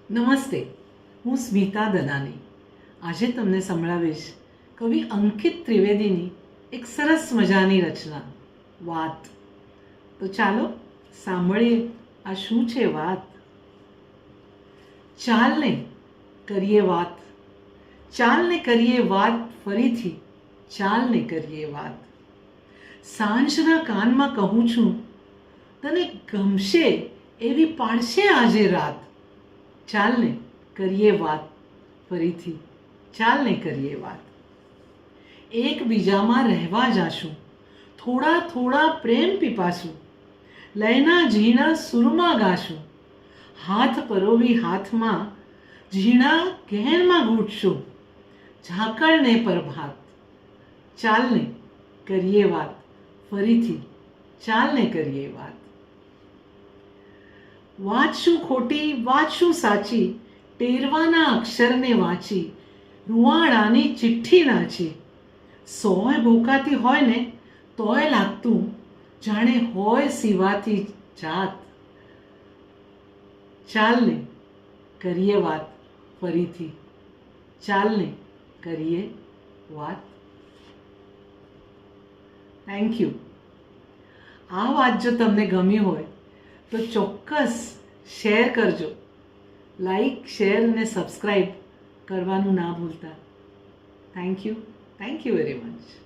નમસ્તે, હું સ્મિતા દનાની. આજે તમને સંભળાવીશ કવિ અંકિત ત્રિવેદીની એક સરસ મજાની રચના વાત. તો ચાલો સાંભળીએ આ શું છે વાત. ચાલને કરીએ વાત, ચાલને કરીએ વાત ફરીથી, ચાલને કરીએ વાત. સાંજના કાનમાં કહું છું, તને ગમશે એવી પાડશે આજે રાત. ચાલને કરીએ વાત ફરીથી, ચાલને કરીએ વાત. એકબીજામાં રહેવા જાશું, થોડા થોડા પ્રેમ પીપાશું, લયના ઝીણા સુરમાં ગાશું, હાથ પરોવી હાથમાં ઝીણા ગહેરમાં ઘૂંટશું, ઝાકળને પ્રભાત. ચાલને કરીએ વાત ફરીથી, ચાલને કરીએ વાત. વાંચશું ખોટી વાંચશું સાચી, ટેરવાના અક્ષરને વાંચી, રૂવાડાની ચિઠ્ઠી નાચી. સોય ભોકાતી હોય ને તોય લાગતું જાણે હોય સીવાથી જાત. ચાલને કરીએ વાત ફરીથી, ચાલને કરીએ વાત. Thank you. આ વાત જો તમને ગમી હોય તો ચોક્કસ શેર કરજો. લાઈક, શેર અને સબસ્ક્રાઈબ કરવાનું ના ભૂલતા. Thank you very much.